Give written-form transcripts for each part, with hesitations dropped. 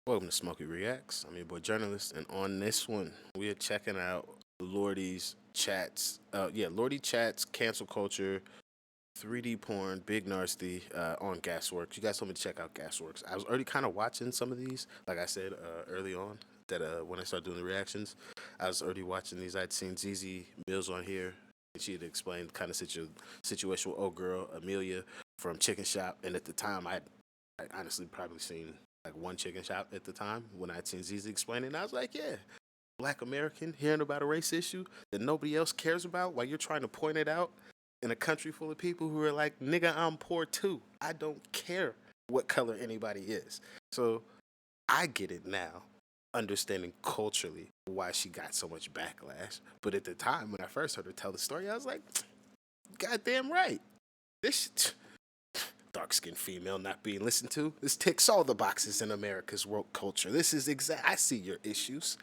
Welcome to Smokey Reacts. I'm your boy journalist, and on this one, we are checking out Lordie's chats. Lordie chats, cancel culture, 3D porn, big Narstie on GASWORKS. You guys told me to check out GASWORKS. I was already kind of watching some of these, like I said early on, that when I started doing the reactions, I was already watching these. I'd seen ZZ Mills on here, and she had explained kind of situation with old girl Amelia from Chicken Shop, and at the time, I honestly probably seen like one chicken shop at the time when I'd seen ZZ explain it, and I was like, yeah, Black American hearing about a race issue that nobody else cares about while you're trying to point it out in a country full of people who are like, nigga, I'm poor too. I don't care what color anybody is. So I get it now, understanding culturally why she got so much backlash. But at the time when I first heard her tell the story, I was like, goddamn right. This dark-skinned female not being listened to. This ticks all the boxes in America's woke culture. This is I see your issues.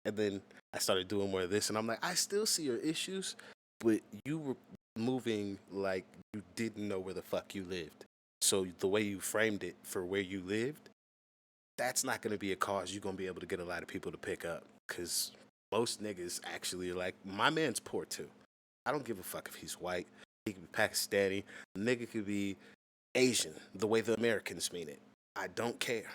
And then I started doing more of this, and I'm like, I still see your issues, but you were moving like you didn't know where the fuck you lived. So the way you framed it for where you lived, that's not going to be a cause you're going to be able to get a lot of people to pick up. Because most niggas actually are like, my man's poor too. I don't give a fuck if he's white. He could be Pakistani. A nigga could be Asian, the way the Americans mean it. I don't care.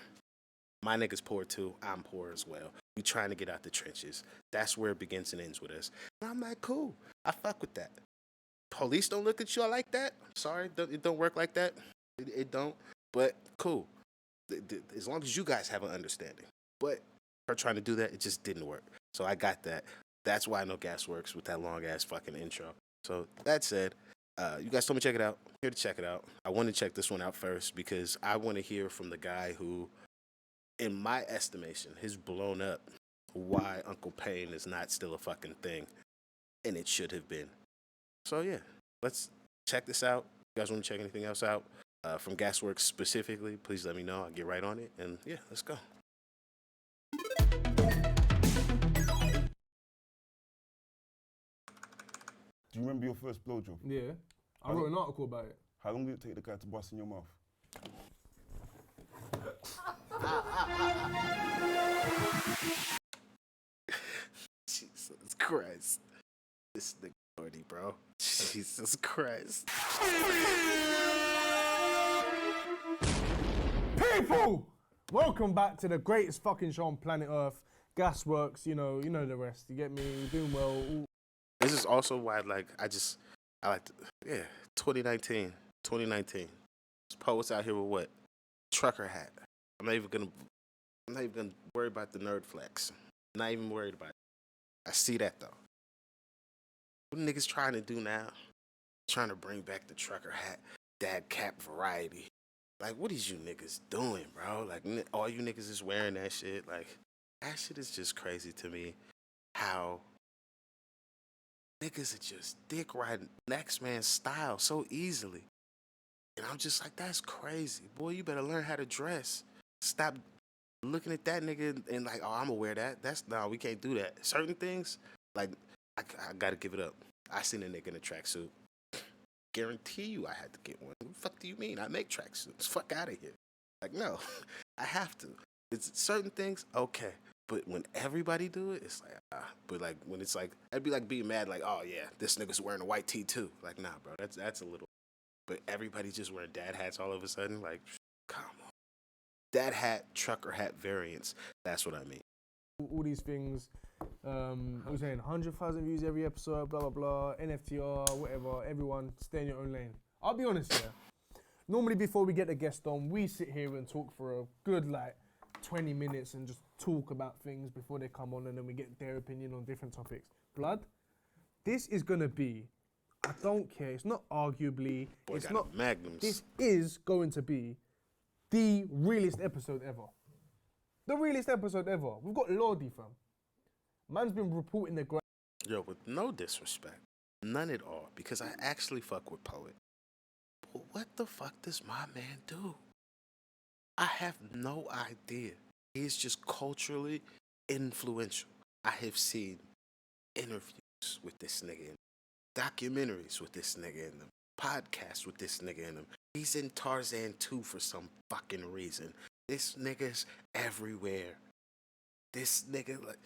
My nigga's poor too. I'm poor as well. We trying to get out the trenches. That's where it begins and ends with us. And I'm like, cool. I fuck with that. Police don't look at you like that. Sorry, it don't work like that. It don't. But cool. As long as you guys have an understanding. But her trying to do that, it just didn't work. So I got that. That's why I know GASWORKS with that long ass fucking intro. So that said, you guys told me to check it out. I'm here to check it out. I want to check this one out first because I want to hear from the guy who, in my estimation, has blown up why Uncle Pain is not still a fucking thing, and it should have been. So yeah, let's check this out. You guys want to check anything else out from GASWORKS specifically? Please let me know. I'll get right on it. And yeah, let's go. Do you remember your first blowjob? Yeah. I wrote an article about it. How long did it take the guy to bust in your mouth? Jesus Christ. This nigga Lordie, bro. Jesus Christ. People! Welcome back to the greatest fucking show on planet Earth. GASWORKS, you know the rest. You get me? You're doing well. This is also why, I like, 2019. There's poets out here with what? Trucker hat. I'm not even gonna worry about the nerd flex. I'm not even worried about it. I see that though. What niggas trying to do now? Trying to bring back the trucker hat, dad cap variety. Like, what is you niggas doing, bro? Like, all you niggas is wearing that shit. Like, that shit is just crazy to me. How niggas are just dick riding next man's style so easily. And I'm just like, that's crazy. Boy, you better learn how to dress. Stop looking at that nigga and like, oh, I'm gonna wear that. We can't do that. Certain things, like, I gotta give it up. I seen a nigga in a tracksuit. Guarantee you I had to get one. What the fuck do you mean? I make tracksuits. Fuck out of here. Like, no, I have to. It's certain things, okay. But when everybody do it, it's like, But like, when it's like, I'd be like being mad, like, oh yeah, this nigga's wearing a white tee too. Like, nah, bro, that's a little. But everybody just wearing dad hats all of a sudden, like, come on. Dad hat, trucker hat variants. That's what I mean. All these things, I was saying 100,000 views every episode, blah, blah, blah, NFTR, whatever, everyone, stay in your own lane. I'll be honest here. Normally before we get the guest on, we sit here and talk for a good, 20 minutes and just talk about things before they come on, and then we get their opinion on different topics. Blood, this is going to be, I don't care, it's not arguably, Boy, it's not, magnums. This is going to be the realest episode ever. The realest episode ever. We've got Lordie, fam. Man's been reporting the ground. Yo, with no disrespect, none at all, because I actually fuck with Poet. But what the fuck does my man do? I have no idea. He's just culturally influential. I have seen interviews with this nigga in them, documentaries with this nigga in them, podcasts with this nigga in them. He's in Tarzan 2 for some fucking reason. this nigga's everywhere. This nigga, like,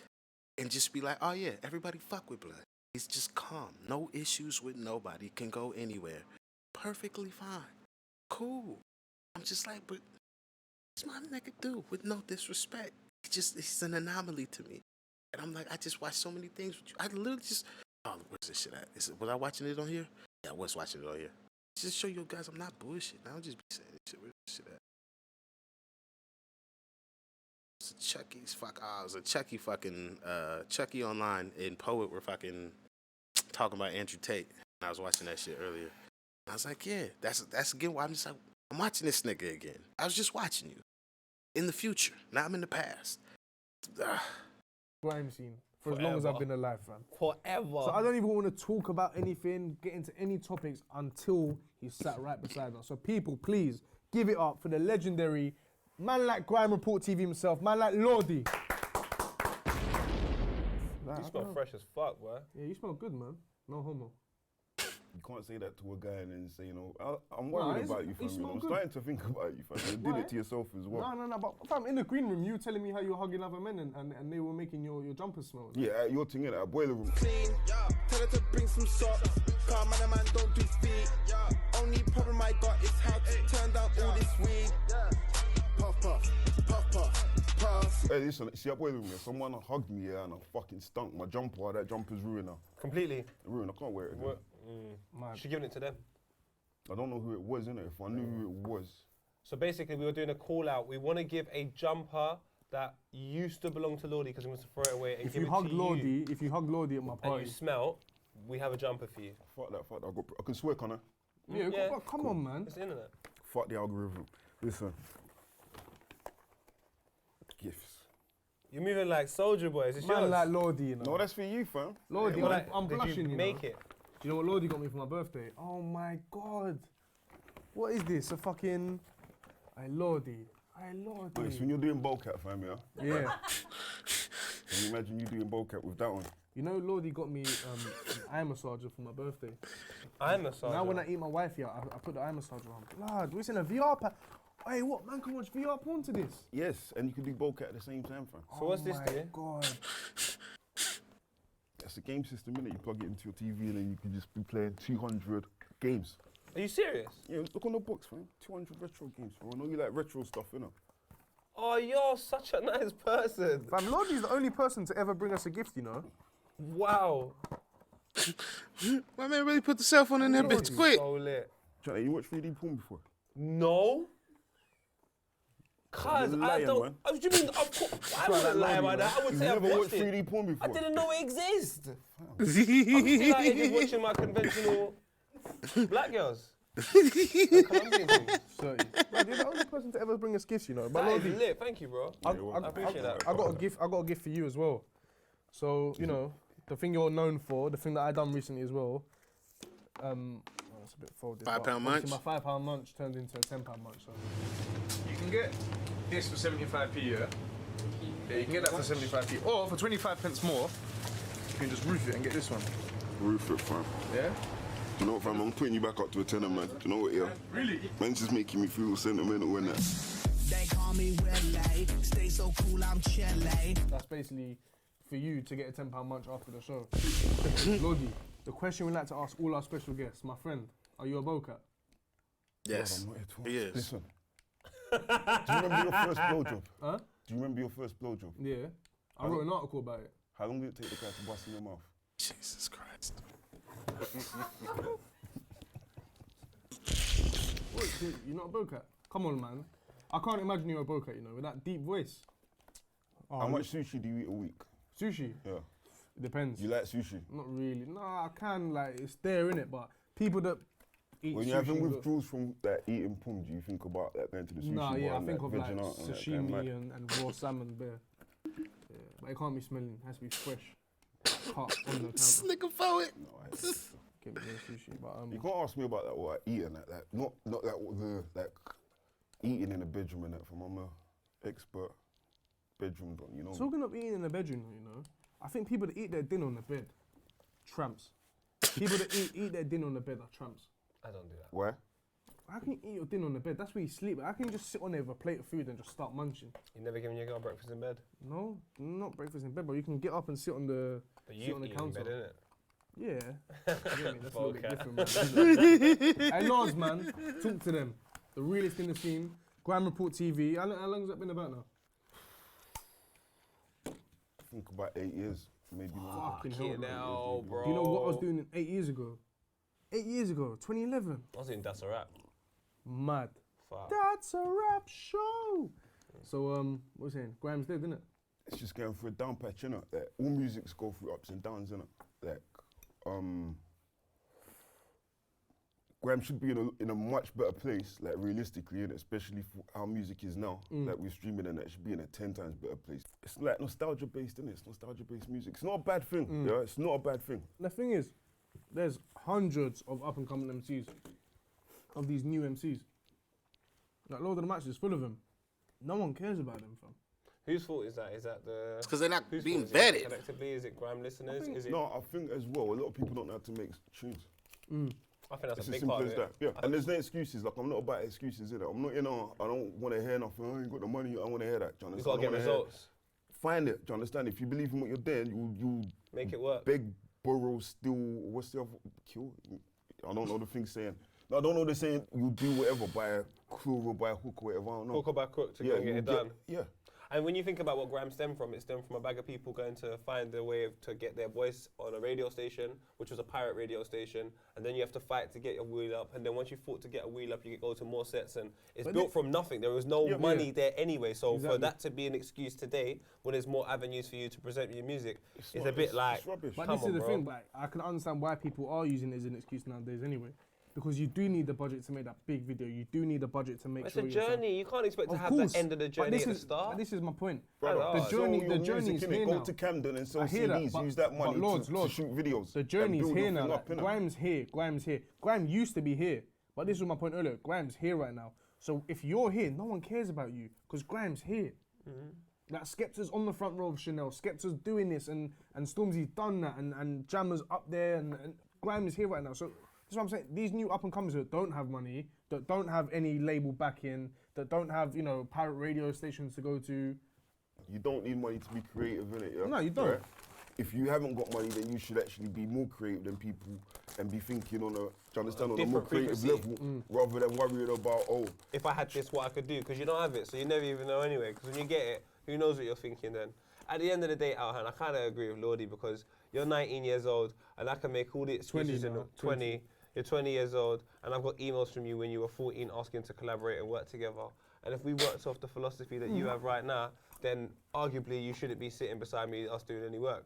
and just be like, oh yeah, everybody fuck with Blood. He's just calm. No issues with nobody. Can go anywhere. Perfectly fine. Cool. I'm just like, but what's my nigga do with no disrespect? He's an anomaly to me. And I'm like, I just watched so many things with you. I literally just, oh, where's this shit at? Was I watching it on here? Yeah, I was watching it on here. Just show you guys I'm not bullshit. I don't just be saying this shit. Where's this shit at? It's a Chucky's fuck. Oh, it was a Chucky fucking, Chucky Online and Poet were fucking talking about Andrew Tate. And I was watching that shit earlier. And I was like, yeah, that's again why I'm just like, I'm watching this nigga again. I was just watching you. In the future. Now I'm in the past. Grime scene. For as long as I've been alive, fam. Forever. So I don't even want to talk about anything, get into any topics until he's sat right beside us. So people, please, give it up for the legendary man like Grime Report TV himself, man like Lordie. You smell fresh as fuck, boy. Yeah, you smell good, man. No homo. You can't say that to a guy and then say, you know, I'm worried about you, fam. You know? I'm good. starting to think about you, fam. You did it to yourself as well. No, but fam, in the green room, you were telling me how you were hugging other men and they were making your jumpers smell. Yeah, your thing in that boiler room. Clean, tell her to bring some socks. Calm man, don't do feet. Only problem I got is how to turn down all this weed. Puff, puff, puff, puff, puff. Hey, listen, see that boiler room, yeah, someone hugged me, yeah, and I fucking stunk. My jumper, that jumper's ruined now. Completely. Ruined, I can't wear it again. What? She giving it to them. I don't know who it was, innit? If I knew who it was. So basically, we were doing a call out. We want to give a jumper that used to belong to Lordie because he wants to throw it away and If give you it hug to Lordie, if you hug Lordie at my and party, you smell, we have a jumper for you. Fuck that. I can swear, Connor. yeah, Yeah. come on, man. It's the internet. Fuck the algorithm. Listen. Gifts. You're moving like Soldier Boys. It's Man yours. like Lordie, you know. No, that's for you, fam. Lordie, Well, like, I'm did blushing, you know. make it? Do you know what Lordie got me for my birthday? Oh my God. What is this? A fucking... Lordie. Nice, when you're doing bowcat, fam, yeah? Yeah. Can you imagine you doing bowcat with that one? You know, Lordie got me an eye massager for my birthday. I'm a Soldier. Now when I eat my wifey out, I put the eye massager on. Blood, we're in a VR pack. Hey, what, man can watch VR porn to this? Yes, and you can do bowcat at the same time, fam. So what's this Oh do? my God. That's a game system, innit? You plug it into your TV and then you can just be playing 200 games. Are you serious? Yeah, look on the box, fam. 200 retro games, fam. I know you like retro stuff, innit? Oh, you're such a nice person. Fam, Lordie's the only person to ever bring us a gift, you know? Wow. My man really put the cell phone in there, bitch, quick. So lit. Johnny, you watched 3D porn before? No. Cause You're I lying, don't. man. What do you mean? Of course, I wouldn't lie about that. I would You've say I've never watched watched it. 3D porn I before? didn't know it existed. I'm still like just watching my conventional black girls. And Colombian things. So, man, you're the only person to ever bring us gifts, you know? But That is Lordie, lit. Thank you, bro. Yeah, well, I appreciate that. I got a gift for you as well. So, you know, the thing you're known for, the thing that I done recently as well, it's a bit folded. £5 but munch? obviously my £5 munch turned into a £10 munch. So. You can get this for 75p, yeah? Yeah, you can get that for 75p. Or for 25 pence more, you can just roof it and get this one. Roof it, fam. Yeah? Do you know what, fam? I'm putting you back up to a tenner, man. Do you know what, yeah? Really? Man's just making me feel sentimental when that. They call me Willie. Stay so cool, I'm chilly. That's basically for you to get a £10 munch after the show. Lordie, the question we like to ask all our special guests, my friend, are you a bowcat? Yes, I'm not here to he watch. is. Listen. Do you remember your first blowjob? Huh? Do you remember your first blowjob? Yeah. I wrote an article about it. How long did it take the guy to bust in your mouth? Jesus Christ. What, you're not a bowcat? Come on, man. I can't imagine you're a bowcat, you know, with that deep voice. Oh, How much sushi do you eat a week? Sushi? Yeah. It depends. You like sushi? Not really. Nah, I can, like, it's there, innit? But people that eat When sushi... you're having go- withdrawals from that eating pum, do you think about that going to the sushi Nah, bar yeah, I and think of like vegging out and that sashimi going mad? and raw salmon there. Yeah, but it can't be smelling, it has to be fresh. Cut on the This counter. nigga poet. No, I hate it. Give me the sushi, but You can't ask me about that what I eat and that. Not that like eating in the bedroom and that. From I'm a expert bedroom don, you know. talking of eating in the bedroom, you know, I think people that eat their dinner on the bed, tramps. People that eat their dinner on the bed are tramps. I don't do that. Why? How can you eat your dinner on the bed? That's where you sleep. How can you just sit on there with a plate of food and just start munching? You never given your girl breakfast in bed? No, not breakfast in bed, but you can get up and sit on the But sit you on the eat in counter. bed, innit? Yeah. You get me? That's a little bit Okay. different, man. Hey, Lars, man, talk to them. The realest in the scene. Grime Report TV. How long has that been about now? I think about 8 years, maybe more. Fucking hell, bro. Hell, bro. Do you know what I was doing 8 years ago? 8 years ago, 2011. I was doing That's a Rap. Mad. Fuck. That's a rap show. So, what was I saying? Grime's dead, isn't it? It's just going through a down patch, innit? Like, all musics go through ups and downs, innit? Like, Grime should be in a much better place, like realistically, innit? Especially for how music is now. Like we're streaming and that should be in a 10 times better place. It's like nostalgia based, innit? It's nostalgia based music. It's not a bad thing, yeah? It's not a bad thing. The thing is, there's hundreds of up and coming MCs, of these new MCs. Like Lord of the Match is full of them. No one cares about them, fam. Whose fault is that? Is that the... Because they're not whose being fault is it? vetted. Collectively, is it Grime listeners? Is it... No, I think as well, a lot of people don't know how to make tunes. I think that's It's a as big simple part as of that. it. Yeah, and there's no excuses. Like, I'm not about excuses, innit? I'm not, I don't want to hear nothing. I ain't got the money. I want to hear that. Do you You've understand? got to get I wanna hear- results. Find it. Do you understand? If you believe in what you're doing, you Make it work. beg, borrow, steal. What's the other? Kill? I don't know the thing saying. No, I don't know the saying. You do whatever by a clue or by a hook or whatever. I don't know. Hook or by crook to go and get you it done. Yeah. And when you think about what Grime stemmed from, it stemmed from a bag of people going to find a way to get their voice on a radio station, which was a pirate radio station, and then you have to fight to get your wheel up, and then once you fought to get a wheel up, you go to more sets, and it's built from nothing. There was no money there anyway, so for that to be an excuse today, when there's more avenues for you to present your music, it's a bit like, It's rubbish. But come this on, is the bro. thing, but I can understand why people are using it as an excuse nowadays anyway. Because you do need the budget to make that big video. You do need the budget to make It's sure a you're journey. You can't expect to Of have course, the end of the but journey this at the is- start. but this is my point. Brother, The sell journey- your the music, journey's innit? here Go now. to Camden and sell I hear that, CDs. but- Use that but money Lords, to Lords, shoot videos. The and journey's build here your now. thing Like, up, innit? Grime's here. Grime's here. Grime used to be here, but this was my point earlier. Grime's here right now. So if you're here, no one cares about you because Grime's here. Like Skepta's on the front row of Chanel. Skepta's doing this, and Stormzy's done that, and Jammer's up there, and Grime is here right now. So that's what I'm saying. These new up and comers that don't have money, that don't have any label backing, that don't have pirate radio stations to go to. You don't need money to be creative, innit? Yeah? No, you don't. If you haven't got money, then you should actually be more creative than people and be thinking on a, do you understand, on a more Different creative frequency. level rather than worrying about, oh, If I had this, what I could do, because you don't have it, so you never even know anyway. Because when you get it, who knows what you're thinking then? At the end of the day, Alhan, I kind of agree with Lordie because you're 19 years old and I can make all the excuses 20 in the now, 20. You're 20 years old and I've got emails from you when you were 14 asking to collaborate and work together. And if we worked off the philosophy that you have right now, then arguably you shouldn't be sitting beside me us doing any work,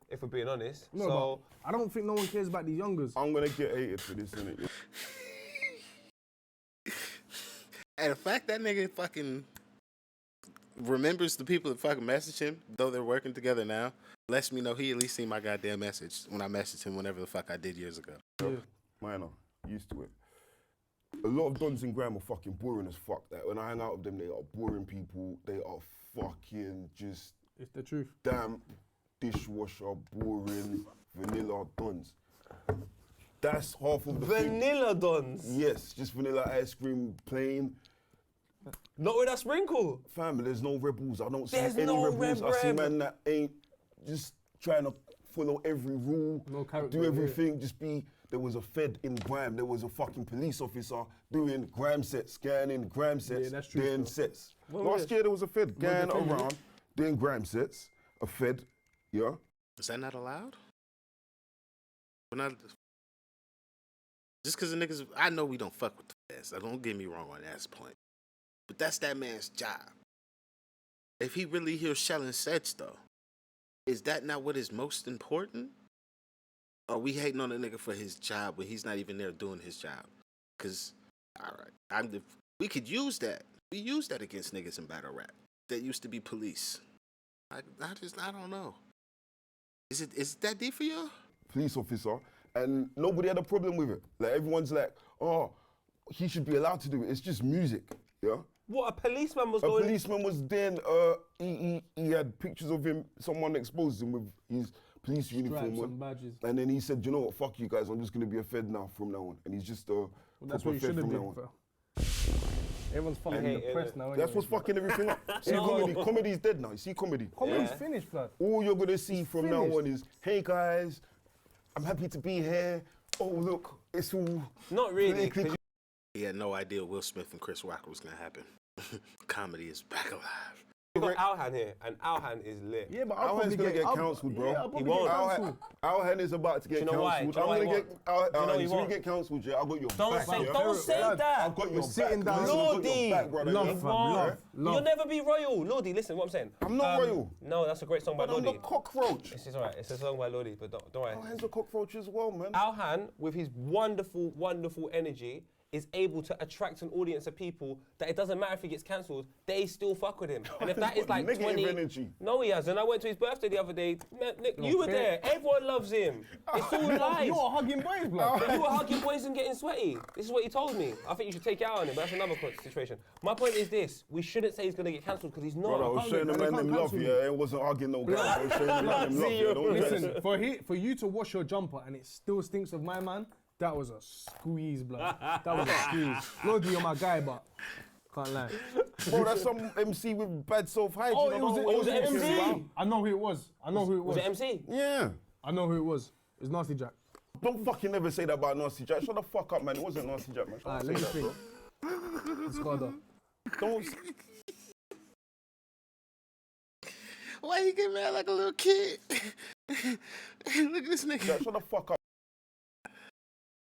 if we're being honest. No, so but I don't think no one cares about these youngers. I'm going to get hated for this, innit? And the fact that nigga fucking remembers the people that fucking message him, though they're working together now, lets me know he at least seen my goddamn message when I messaged him whenever the fuck I did years ago. Minor, used to it. A lot of dons in Grime are fucking boring as fuck. Like, when I hang out with them, they are boring people. They are fucking just It's the truth. damp, dishwasher, boring, vanilla dons. That's half of the thing. vanilla dons, Yes, just vanilla ice cream, plain. not with a sprinkle. Family, there's no rebels. I don't see There's any no rebels. I see reb. man that ain't just trying to follow every rule, No character, do yeah. everything, just be. There was a fed in Grime. There was a fucking police officer doing Grime sets, scanning Grime sets, that's true doing still. sets. Last year there was a fed going defending it. around doing Grime sets, a fed, yeah. Is that not allowed? We're not. Just because the niggas, I know we don't fuck with the feds. So don't get me wrong on that point. But that's that man's job. If he really here shelling sets though, is that not what is most important? Or are we hating on a nigga for his job when he's not even there doing his job? Because, all right, we could use that. We use that against niggas in battle rap. That used to be police. I don't know. Is it that deep for you? Police officer, and nobody had a problem with it. Like everyone's like, oh, he should be allowed to do it. It's just music, yeah. What, a policeman was A going... policeman was then, he had pictures of him, someone exposed him with his police uniform Stripes on. and badges. And then he said, you know what, fuck you guys, I'm just gonna be a fed now from now on. And he's just a Well, that's proper what you should fed have from did, now on. bro. Everyone's fucking hate it, depressed innit? now. That's what's fucking everything up. See, comedy's dead now. You see comedy. Comedy's Yeah. finished, blood. All you're gonna see from now finished. on is, hey guys, I'm happy to be here. Oh look, it's all Not really. 'cause politically He had no idea Will Smith and Chris Rock was gonna happen. Comedy is back alive. You got Alhan here, and Alhan is lit. Yeah, but I'll Alhan's probably gonna get I'll- cancelled, bro. Yeah, I'll He probably won't. get cancelled. Alhan is about to get Do you know why? cancelled. Do you know why I'm he gonna get won't? Do you know Alhan, he so you won't? get cancelled, yeah. I got your Don't back. say, yeah. don't say Lad, that. I've got your We're sitting back. down. Listen, I've got Lordie. your back, brother. Love, yeah. fam, Yeah. love. You'll never be royal. Lordie, listen what I'm saying. I'm not royal. No, that's a great song by But I'm the Lordie. cockroach. It's alright. It's a song by Lordie, but don't worry. Alhan's a cockroach as well, man. Alhan, with his wonderful, wonderful energy, is able to attract an audience of people that it doesn't matter if he gets cancelled, they still fuck with him. And if that He's is got like negative 20... energy. No, he hasn't. I went to his birthday the other day. Nick, you were there. Everyone loves him. It's all lies. You're hugging boys, blood. You were hugging boys and getting sweaty. This is what he told me. I think you should take it out on him, but that's another situation. My point is this. We shouldn't say he's going to get cancelled because he's not. Brother, I was showing the man them love, yeah. It wasn't arguing no guy. I was showing the man them love, yeah. Don't Listen, for you to wash your jumper and it still stinks of my man, that was a squeeze, blood. That was a squeeze. Lordie, you're my guy, but can't lie. Bro, that's some MC with bad self-hygiene. Oh, I it don't was know it what was it an was MC. MC. I know who it was. I know who it was. Was it MC? Yeah. I know who it was. It was Narstie Jack. Don't fucking never say that about Narstie Jack. Shut the fuck up, man. It wasn't Narstie Jack, man. Shut Alright, up, let me say that, think. bro. It's Scardo. Don't. Why you get mad like a little kid? Look at this nigga. Shut the fuck up.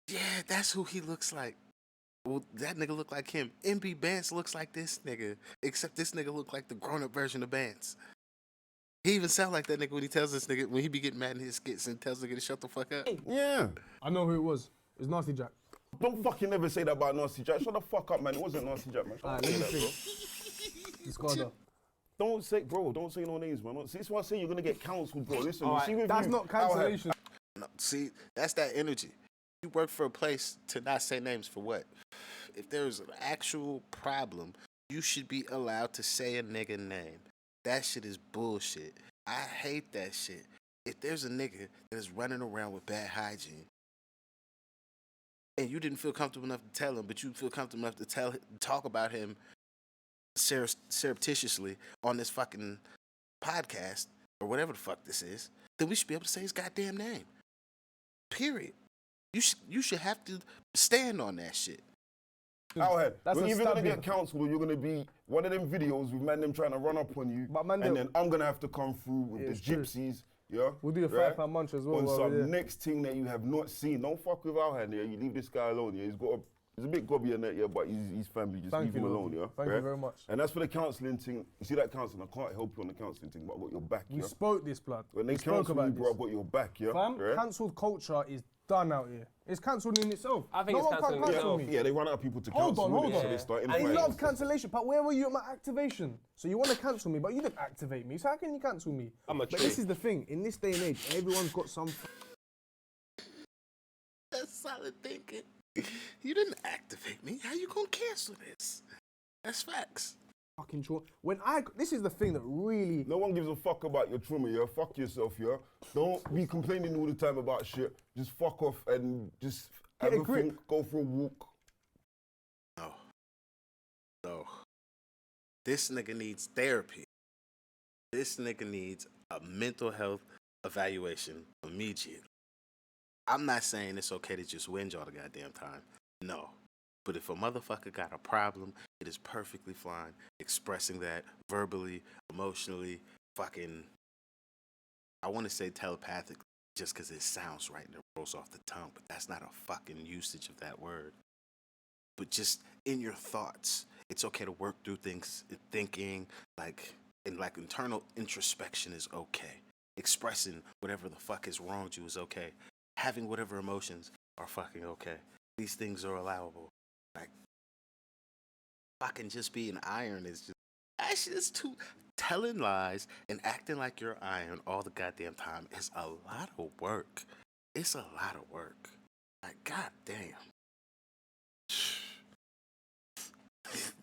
Yeah, that's who he looks like. Well, that nigga look like him. MB Bance looks like this nigga, except this nigga look like the grown-up version of Bance. He even sound like that nigga when he tells this nigga, when he be getting mad in his skits and tells the nigga to shut the fuck up. Yeah. I know who it was. It was Narstie Jack. Don't fucking never say that about Narstie Jack. Shut the fuck up, man. It wasn't Narstie Jack, man. Shut Alright, up, let me say that, bro. think. It's Scardo. Don't say, bro, don't say no names, man. See, this is why I say you're gonna get cancelled, bro. Listen, you see with That's you, not cancellation. No, see, that's that energy. You work for a place to not say names for what? If there's an actual problem, you should be allowed to say a nigga name. That shit is bullshit. I hate that shit. If there's a nigga that is running around with bad hygiene, and you didn't feel comfortable enough to tell him, but you feel comfortable enough to talk about him surreptitiously on this fucking podcast or whatever the fuck this is, then we should be able to say his goddamn name. Period. You should have to stand on that shit. Outhead, That's you're a either gonna stabbing. get cancelled or you're gonna be one of them videos with man them trying to run up on you, But man, and them- then I'm gonna have to come through with It's the true. gypsies, yeah? We'll do a right? £5 munch as well. On while we're there. some next thing that you have not seen. Don't fuck with Outhead, yeah? You leave this guy alone, yeah? He's a bit gobby in that, yeah, but he's family, just Thank leave you, him Lordie. alone, yeah? Thank you very much. And that's for the counselling thing. You see that counselling, I can't help you on the counselling thing, but I got your back, We yeah? spoke this, blood. When they We spoke cancel you, about bro, I this. got your back, yeah? Fam, Right? cancelled culture is done out here. It's cancelled in itself. I think no it's one can cancelled in cancel itself. me. Yeah, they run out of people to Hold cancel, on, hold innit? on. So they start I infighting love and stuff. cancellation, but where were you at my activation? So you want to cancel me, but you didn't activate me. So how can you cancel me? I'm a But tree. this is the thing. In this day and age, everyone's got some. That's solid thinking. You didn't activate me. How you gonna cancel this? That's facts. Fucking trauma. This is the thing that really. No one gives a fuck about your trauma, yeah? Fuck yourself, yeah? Don't be complaining all the time about shit. Just fuck off and just Get have a a grip. think, go for a walk. No. This nigga needs therapy. This nigga needs a mental health evaluation immediately. I'm not saying it's okay to just whinge all the goddamn time. No. But if a motherfucker got a problem, it is perfectly fine expressing that verbally, emotionally, fucking, I want to say telepathically, just because it sounds right and it rolls off the tongue, but that's not a fucking usage of that word. But just in your thoughts, it's okay to work through things, thinking, and internal introspection is okay. Expressing whatever the fuck has wronged you is okay. Having whatever emotions are fucking okay. These things are allowable. Like, fucking just being iron is just, actually, it's too, telling lies and acting like you're iron all the goddamn time is a lot of work. It's a lot of work. Like, goddamn.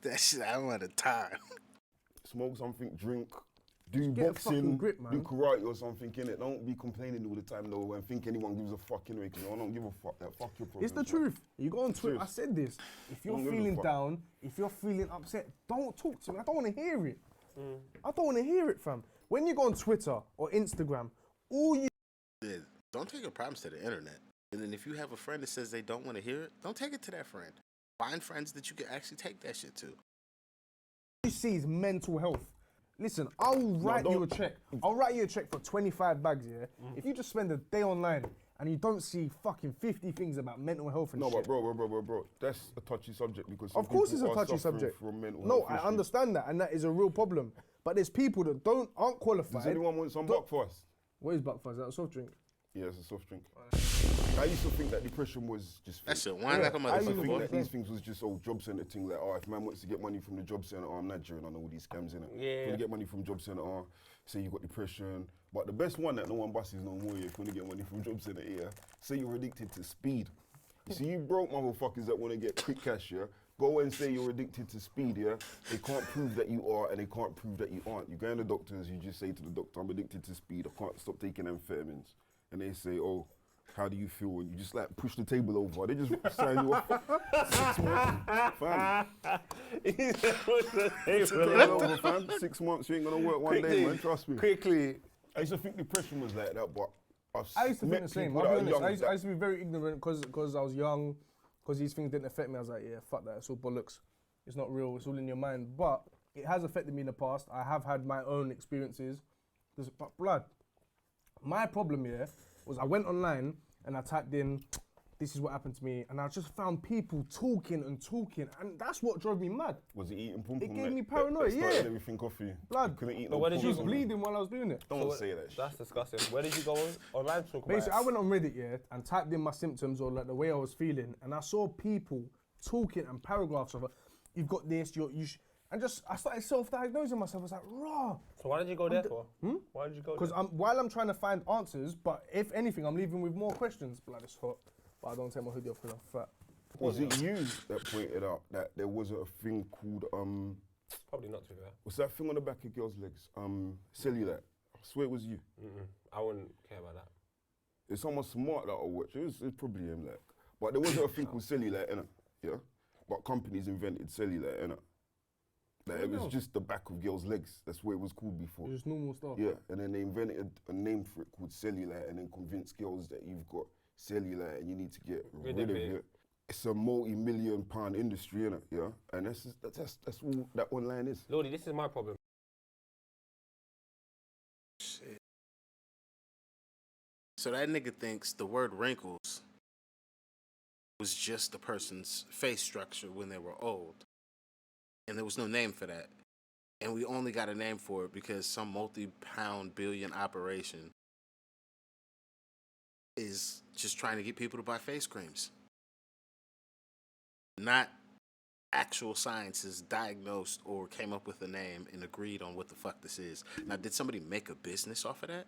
That shit, I'm out of time. Smoke something, drink, Do Get a fucking boxing, grip, man. do karate or something, innit? Don't be complaining all the time though and think anyone gives a fuck anyway, because I don't give a fuck. That fuck your problem. It's the truth. You go on Twitter. I Serious. said this. If you're Don't give a feeling fuck. down, if you're feeling upset, don't talk to me. I don't want to hear it. I don't want to hear it, fam. When you go on Twitter or Instagram, all you Yeah, don't take your problems to the internet. And then if you have a friend that says they don't want to hear it, don't take it to that friend. Find friends that you can actually take that shit to. see is mental health. Listen, I'll write you a check. I'll write you a check for 25 bags, yeah? If you just spend a day online and you don't see fucking 50 things about mental health and No, shit. but bro, that's a touchy subject because some Of course it's people a are touchy suffering subject. From mental No, health I issues. understand that, and that is a real problem. But there's people that aren't qualified. Does anyone want some buck for us? What is Buckfuzz? Is that a soft drink? Yeah, it's a soft drink. I used to think that depression was just That fake. shit wine like a I used to motherfucker, think boy. that these things was just job centre thing. Like, if man wants to get money from the job centre, I'm Nigerian, I know all these scams in it. Yeah. If you want to get money from job centre, say you got depression. But the best one that no one busts no more, if you want to get money from job centre, say you're addicted to speed. You see, you broke motherfuckers that want to get quick cash, yeah? Go and say you're addicted to speed, yeah? They can't prove that you are, and they can't prove that you aren't. You go to the doctors, you just say to the doctor, I'm addicted to speed, I can't stop taking amphetamines. And they say, oh, how do you feel? And you just like push the table over. They just sign you off. 6 months, fam. He said, push the table Table over, fam. 6 months, you ain't gonna work one day, man. Trust me. Quickly. I used to think depression was like that, but I used to think met the same. people I'll that be are honest. young I used to be very ignorant because I was young, because these things didn't affect me. I was like, yeah, fuck that. It's all bollocks. It's not real. It's all in your mind. But it has affected me in the past. I have had my own experiences. But blood, my problem here was I went online and I typed in, this is what happened to me, and I just found people talking, and that's what drove me mad. Was it eating pum It pum? gave me that paranoia, started yeah. everything off you. Blood. You couldn't eat But no where did pum She was pum. bleeding while I was doing it. Don't say that shit. That's disgusting. Where did you go online to talk about Basically, I it? went on Reddit, yeah, and typed in my symptoms or like the way I was feeling, and I saw people talking and paragraphs of it. You've got this, and I started self-diagnosing myself. I was like, raw. So why did you go there for? Why did you go Because there? while I'm trying to find answers, but if anything, I'm leaving with more questions. Blood, it's hot, but I don't take my hoodie off because I'm fat. Was it you that pointed out that there wasn't a thing called Probably not too bad. what's that thing on the back of girls' legs? Cellulite. I swear it was you. I wouldn't care about that. It's someone smart that I watch. It's probably him, like. But there wasn't a thing called cellulite, innit? Yeah. But companies invented cellulite, innit? Like, it was just the back of girls' legs. That's what it was called before. Just normal stuff. Yeah, and then they invented a name for it called cellulite, and then convinced girls that you've got cellulite and you need to get rid of it. It's a multi-million-pound industry, innit? Yeah, and that's all that online is. Lordie, this is my problem. Shit. So that nigga thinks the word wrinkles was just the person's face structure when they were old. And there was no name for that. And we only got a name for it because some multi-pound billion operation is just trying to get people to buy face creams. Not actual scientists diagnosed or came up with a name and agreed on what the fuck this is. Now, did somebody make a business off of that?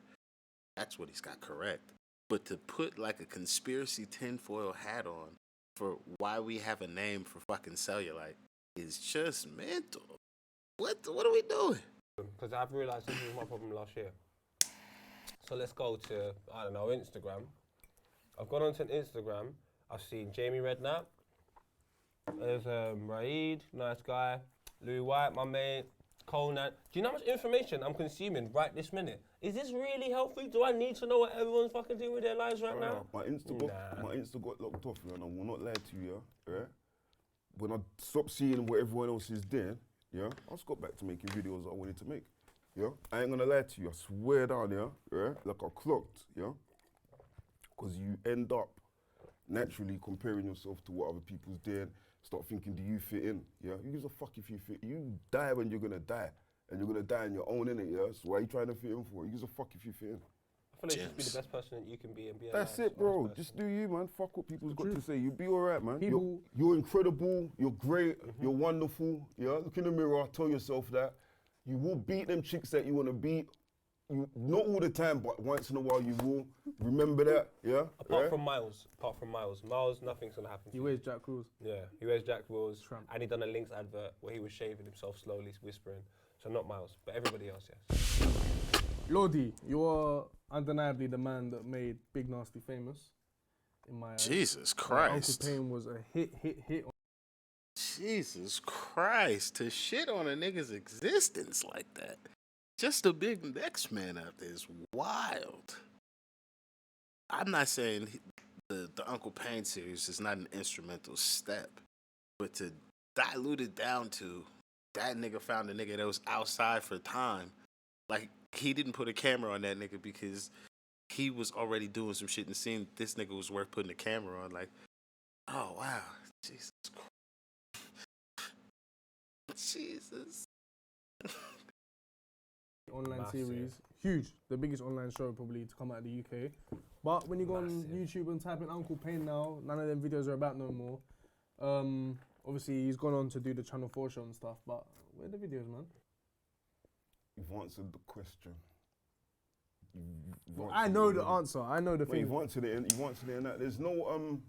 That's what he's got correct. But to put like a conspiracy tinfoil hat on for why we have a name for fucking cellulite is just mental. What are we doing? Because I've realised this was my problem last year. So let's go to, I don't know, Instagram. I've gone onto Instagram. I've seen Jamie Redknapp. There's Raid, nice guy. Louis White, my mate. Conan. Do you know how much information I'm consuming right this minute? Is this really healthy? Do I need to know what everyone's fucking doing with their lives right now? My Insta got locked off, and I will not lie to you, yeah? When I stopped seeing what everyone else is doing, yeah, I just got back to making videos that I wanted to make, yeah? I ain't gonna lie to you, I swear down, yeah? Like I clocked, yeah? Because you end up naturally comparing yourself to what other people's doing, start thinking, do you fit in, yeah? Who gives a fuck if you fit? You die when you're gonna die, and you're gonna die on your own, innit, yeah? So why are you trying to fit in for? Who gives a fuck if you fit in? I feel like you should be the best person that you can be and be That's alive. it, bro. Just do you, man. Fuck what people's got to say. You be all right, man. People- You're incredible. You're great. You're wonderful. Yeah. Look in the mirror. Tell yourself that. You will beat them chicks that you want to beat. not all the time, but once in a while you will. Remember that, yeah? Apart from Miles, nothing's gonna happen. He wears Jack Rules. Yeah, he wears Jack Wills, Tramp. and he done a Lynx advert where he was shaving himself slowly, whispering. So not Miles, but everybody else, yes. Lordie, you are undeniably the man that made Big Narstie famous. In my eyes. Jesus Uncle Christ. Payne was a hit. Jesus Christ. To shit on a nigga's existence like that. Just a big next man out there is wild. I'm not saying the Uncle Payne series is not an instrumental step, but to dilute it down to that nigga found a nigga that was outside for time. Like, he didn't put a camera on that nigga because he was already doing some shit and seeing this nigga was worth putting a camera on. Like, oh, wow. Jesus Christ. Jesus. Online Massive. series, huge, the biggest online show probably to come out of the UK. But when you go on YouTube and type in Uncle Payne now, none of them videos are about no more. Obviously he's gone on to do the Channel 4 show and stuff, but where are the videos, man? You've answered the question. I know the answer. I know the Well, thing. you've answered it in that. There's no,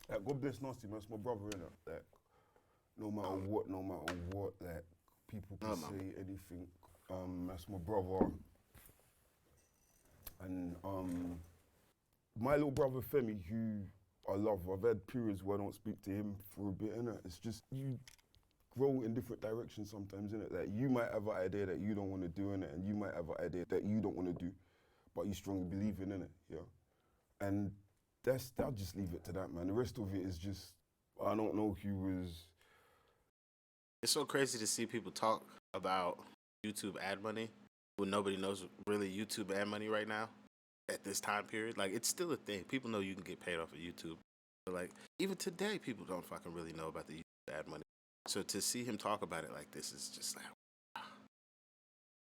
like, God bless Narstie, man, that's my brother, innit? Like, no matter what, like, people can say anything. That's my brother. And my little brother Femi, who I love, I've had periods where I don't speak to him for a bit, innit? It's just, you grow in different directions sometimes, innit? Like, you might have an idea that you don't want to do, innit? And you might have an idea that you don't want to do, but you strongly believe in, innit? Yeah. And I'll just leave it to that, man. The rest of it is just, I don't know who was. It's so crazy to see people talk about YouTube ad money when nobody knows really YouTube ad money right now at this time period. Like, it's still a thing. People know you can get paid off of YouTube. But, like, even today, people don't fucking really know about the YouTube ad money. So to see him talk about it like this is just like, wow.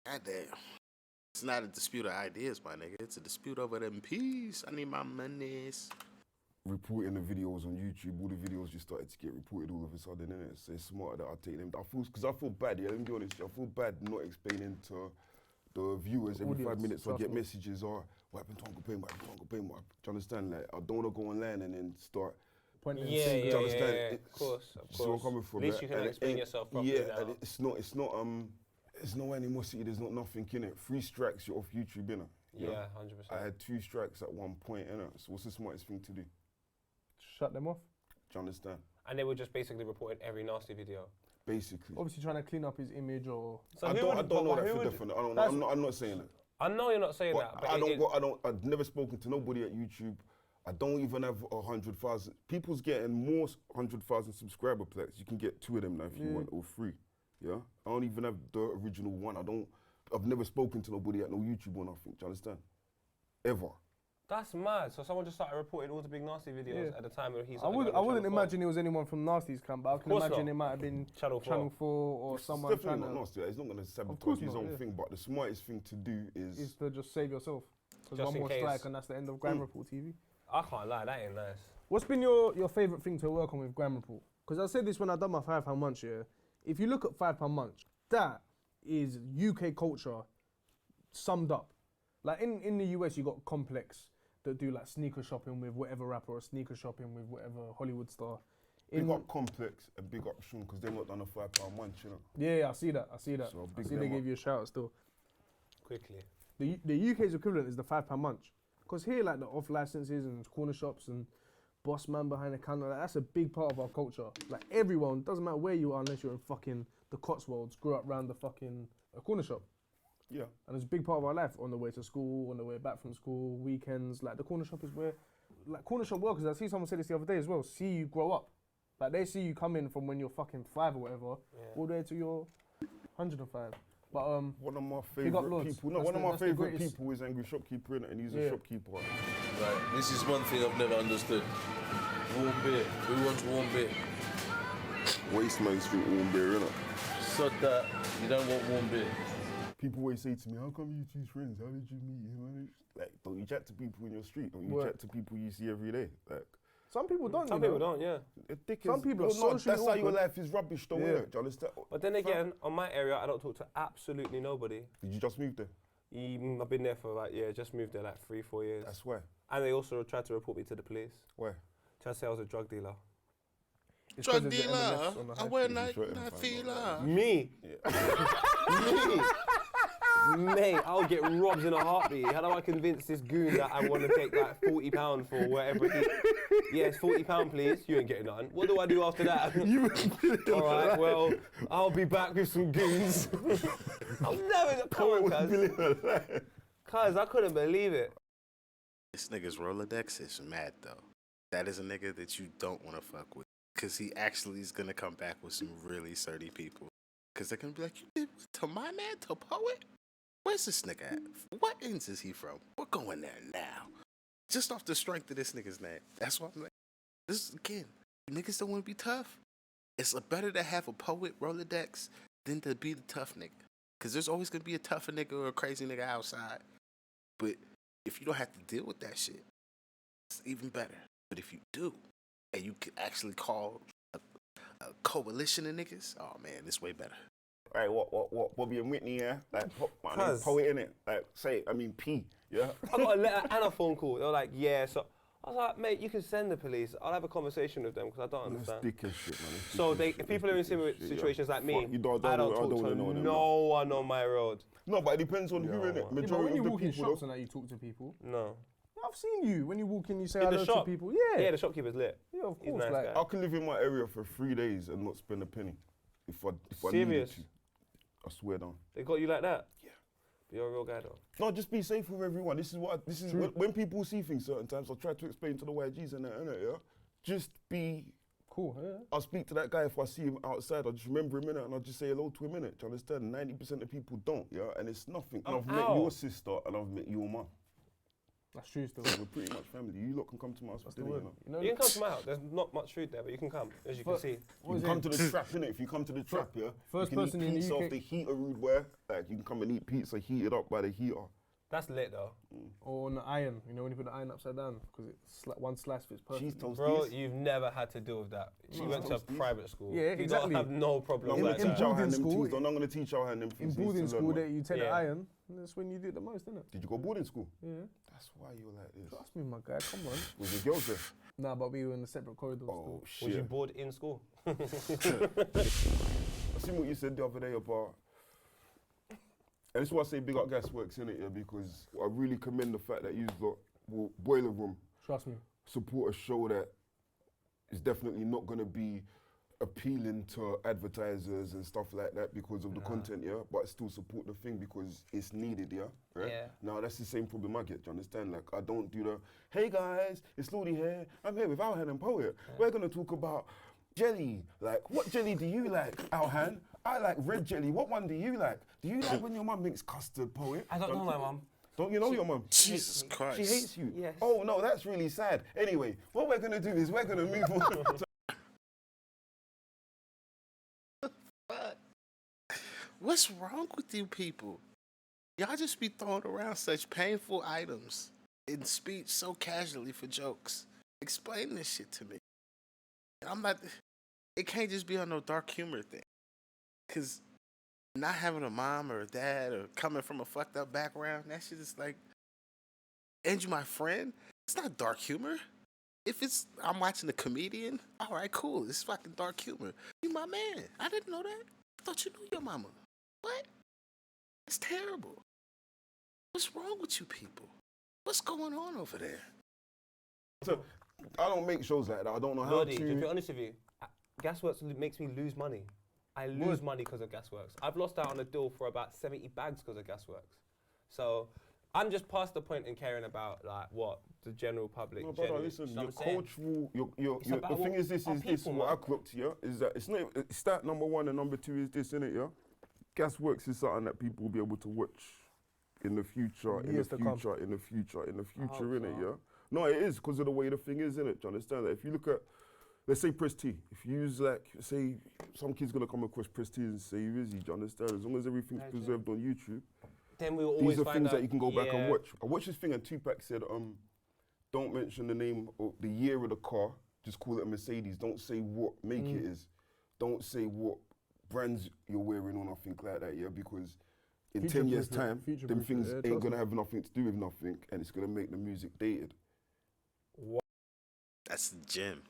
Goddamn. It's not a dispute of ideas, my nigga. It's a dispute over them peas. I need my monies. Reporting the videos on YouTube, all the videos just started to get reported all of a sudden, innit? So it's smarter that I take them. Because I feel bad, yeah, let me be honest, I feel bad not explaining to the viewers every 5 minutes. I get messages, what happened to Uncle Payne, what happened to Uncle Payne, what happened? Do you understand? Like, I don't want to go online and then start. Yeah, of course. So I'm coming from At least you can explain yourself properly now. And it's no animosity, there's not nothing in it. 3 strikes, you're off YouTube, innit? Yeah, 100%. I had 2 strikes at one point, innit? So what's the smartest thing to do? Shut them off. Do you understand? And they were just basically reporting every Narstie video. Basically. Obviously trying to clean up his image or. So I don't know that for definite. I'm not saying that. I know you're not saying that, but I've never spoken to nobody at YouTube. I don't even have 100,000. People's getting more 100,000 subscriber plaques. You can get 2 of them now if you want, or 3. Yeah. I don't even have the original one. I've never spoken to nobody at no YouTube or nothing. Do you understand? Ever. That's mad. So someone just started reporting all the Big Narstie videos at the time where he's. I wouldn't imagine it was anyone from Narstie's camp, but I can imagine it might have been Channel 4 or someone definitely trying not to. Narstie. He's not going to sabotage his own thing, but the smartest thing to do is to just save yourself. Because Just one in more case. strike and that's the end of Grand Report TV. I can't lie, that ain't nice. What's been your favourite thing to work on with Grand Report? Because I said this when I done my £5 munch, yeah. If you look at £5 munch, that is UK culture summed up. Like in the US, you got Complex that do like sneaker shopping with whatever rapper or sneaker shopping with whatever Hollywood star. big up Complex and big up Sean because they're not done a £5 munch, you know. Yeah, I see that. So I see they gave you a shout still. Quickly. The UK's equivalent is the £5 munch. Because here, like the off licenses and corner shops and boss man behind the counter, like, that's a big part of our culture. Like everyone, doesn't matter where you are unless you're in fucking the Cotswolds, grew up round the fucking corner shop. Yeah. And it's a big part of our life, on the way to school, on the way back from school, weekends. Like the corner shop is where, like corner shop workers, I see someone say this the other day as well, see you grow up. Like they see you come in from when you're fucking 5 or whatever, all the way to your 105. But one of my favourite people. No, one of my favourite people is Angry Shopkeeper, innit? And he's a shopkeeper. Right, this is one thing I've never understood. Warm beer. Who wants warm beer? Waste man's drink warm beer, innit? Sod that. You don't want warm beer. People always say to me, how come you two's friends? How did you meet him? Like, don't you chat to people in your street? Don't you chat to people you see every day? Like, some people don't. Some people don't, yeah. Some people are socially that's how your awkward. life is rubbish, though, innit? Do you understand? But then again, on my area, I don't talk to absolutely nobody. Did you just move there? I've been there for like, just moved there like 3-4 years. That's why. And they also tried to report me to the police. Why? Tried to say I was a drug dealer. It's 'cause Drug of the dealer. M&S on the I high wear street. night Sweating fine, feeler. Me? Me? Mate, I'll get robbed in a heartbeat. How do I convince this goon that I want to take like £40 for whatever he... Yes, £40 please. You ain't getting none. What do I do after that? All right, well, I'll be back with some goons. I'm never... Come on, cuz. I couldn't believe it. This nigga's Rolodex is mad though. That is a nigga that you don't want to fuck with. Cause he actually is gonna come back with some really surdy people. Cause they're gonna be like, you did what, to my man, to Poet? Where's this nigga at? What ends is he from? We're going there now. Just off the strength of this nigga's name. That's why I'm like, this is, again, niggas don't want to be tough. It's better to have a Poet Rolodex than to be the tough nigga. Cause there's always gonna be a tougher nigga or a crazy nigga outside. But if you don't have to deal with that shit, it's even better. But if you do, and you can actually call a coalition of niggas, oh man, it's way better. Right, what, Bobby and Whitney, yeah? Like, Cuz. Poet, innit? Like, P, yeah? I got a letter and a phone call. They were like, yeah, so... I was like, mate, you can send the police. I'll have a conversation with them because I don't That's understand. dickhead shit, man. So if people are in similar situations like me, Fuck, you don't I don't wanna talk to know them, no one on my road. No, but it depends on who, innit? Yeah, but Majority when you of the walk in people, shops though. and that, you talk to people. No. I've seen you when you walk in, you say In the hello to shop? people. Yeah, Yeah, the shopkeeper's lit. yeah, of He's a course. nice Like, guy. I can live in my area for 3 days and not spend a penny. If I needed Serious? to. I swear down. They got you like that? Yeah. But you're a real guy though. No, just be safe with everyone. This is when people see things certain times, I'll try to explain to the YGs and that, innit, yeah? Just be cool. Yeah. I'll speak to that guy if I see him outside. I'll just remember him in it and I'll just say hello to him in it. Do you understand? 90% of people don't, yeah? And it's nothing. And I've met your sister and I've met your mum. That's true still. We're pretty much family. You lot can come to my house for dinner, you know? You can come to my house. There's not much food there, but you can come, as you can see. You can come to the trap, innit? If you come to the trap, yeah? First you can person eat in the pizza UK off the heater rude where, like, you can come and eat pizza heated up by the heater. That's lit though. or on the iron. You know when you put the iron upside down because one slice fits perfect. Cheese toast. Bro, you've never had to deal with that. She went to a private school. Yeah, exactly. You don't have no problems I'm like gonna that. teach our boarding hand them school- things. I'm gonna teach our hand them In things. boarding school, that you take the Yeah. iron, and that's when you do it the most, isn't it? Did you go boarding school? Yeah. That's why you're like this. Trust me, my guy. Come on. Was the girls there? Nah, but we were in the separate corridors. Oh still. Was you shit. bored in school? I seen what you said the other day about, and this is why I say big up GASWORKS, innit, yeah, because I really commend the fact that you lot will Boiler Room Trust me. support a show that is definitely not going to be appealing to advertisers and stuff like that because of the content, yeah, but still support the thing because it's needed, yeah, right? Yeah. Now that's the same problem I get, do you understand? Like I don't do the, hey guys, it's Lordie here, I'm here with Alhan and Poet. We're going to talk about jelly. Like, what jelly do you like, Alhan? I like red jelly. What one do you like? Do you like when your mum makes custard, Poet? I don't know my mum. Don't you know your mum? Jesus Christ. She hates you. Yes. Oh no, that's really sad. Anyway, what we're gonna do is we're gonna move on. What's wrong with you people? Y'all just be throwing around such painful items in speech so casually for jokes. Explain this shit to me. I'm not, it can't just be on no dark humor thing. Cause not having a mom or a dad or coming from a fucked up background, that shit is like, and you my friend, it's not dark humor. If it's, I'm watching a comedian, all right, cool, it's fucking dark humor. You my man, I didn't know that. I thought you knew your mama. What? It's terrible. What's wrong with you people? What's going on over there? So, I don't make shows like that. I don't know how Lordie, to be to. honest with you, GASWORKS makes me lose money. I lose money because of GASWORKS. I've lost out on a deal for about 70 bags because of GASWORKS. So I'm just past the point in caring about like what the general public. No, brother, generally- listen. you know Your what I'm saying? cultural, It's about the thing is this our is this. people, What man. I clocked here is that it's not. It's that number one and number two is this, innit? Yeah. GASWORKS is something that people will be able to watch in the future, in the Years to come. future, in the future, in the future, hope innit? so. Yeah. No, it is because of the way the thing is, innit? Do you understand that? If you look at, let's say Press T, if you use like, say, some kid's gonna come across Press T and say, who is he? Do you understand? As long as everything's Right, preserved on YouTube, Then we will always these are find things out, that you can go back and yeah. watch. I watched this thing and Tupac said, don't mention the name or the year of the car, just call it a Mercedes. Don't say what make it is. Don't say what brands you're wearing or nothing like that, yeah, because in 10 years' Future-proof it, time, them future-proof it, things yeah, ain't trust gonna me. have nothing to do with nothing, and it's gonna make the music dated. That's a gem.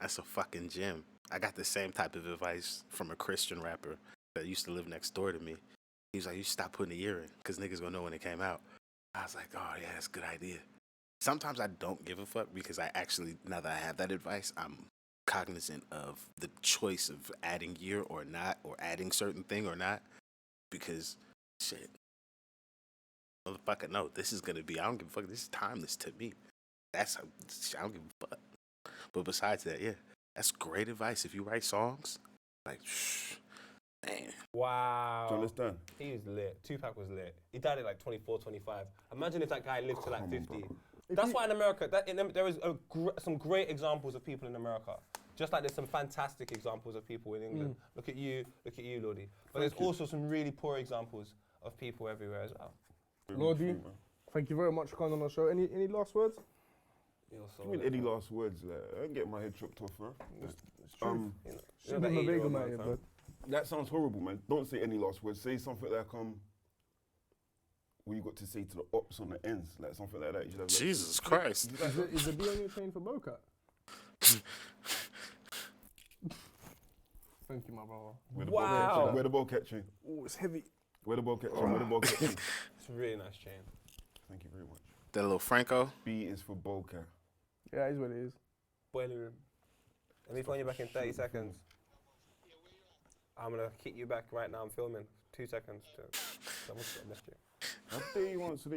That's a fucking gem. I got the same type of advice from a Christian rapper that used to live next door to me. He was like, you should stop putting a year in because niggas gonna know when it came out. I was like, oh, yeah, that's a good idea. Sometimes I don't give a fuck because I actually, now that I have that advice, I'm cognizant of the choice of adding year or not, or adding certain thing or not, because shit, motherfucker, no, this is gonna be, I don't give a fuck, this is timeless to me. That's, I don't give a fuck. But besides that, yeah, that's great advice. If you write songs, like, man. Wow. Do you understand? He was lit. Tupac was lit. He died at like 24, 25. Imagine if that guy lived to like 50. That's why in America, there is some great examples of people in America. Just like there's some fantastic examples of people in England. Look at you, Lordie. But there's also some really poor examples of people everywhere as well. Lordie, thank you very much for coming on our show. Any last words? I mean, any last words? Like, I ain't get my head chopped off, man. It's true. You're Give the him a big 8-year-old amount man, here, fam. bud. That sounds horrible, man. Don't say any last words. Say something like, what you got to say to the ops on the ends, like something like that. You should have, like, Jesus Christ. Is the B on your chain for Bocat? Thank you, my brother. Wow. Where the ball catching? Oh, it's heavy. Where the ball catching? Where the ball catching? It's a really nice chain. Thank you very much. That little Franco. B is for Boca. Yeah, it is what it is. Boiler room. Let me phone you back in 30 seconds. I'm gonna kick you back right now. I'm filming. 2 seconds. I missed you. How dare you answer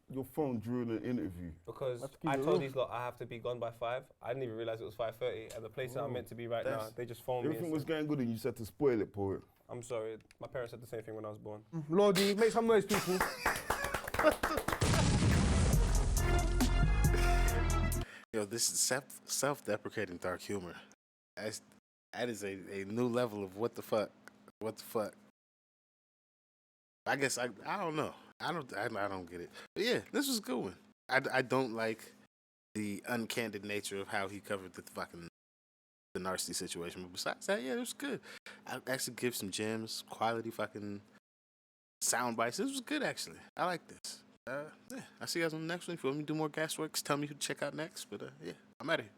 your phone during an interview? Because Have to keep I it told real. these lot I have to be gone by 5. I didn't even realize it was 5:30, and the place that I'm meant to be right now, they just phoned me. Everything and was said, going good and you said to spoil it, poet. I'm sorry. My parents said the same thing when I was born. Lordie, make some noise, people. Yo, this is self-deprecating dark humor. That is a new level of what the fuck. What the fuck. I guess I don't know. I don't get it. But yeah, this was a good one. I don't like the uncandid nature of how he covered the Narstie situation. But besides that, yeah, it was good. I actually give some gems, quality fucking sound bites. This was good actually. I like this. Yeah, I'll see you guys on the next one. If you want me to do more GASWORKS, tell me who to check out next. But yeah, I'm out of here.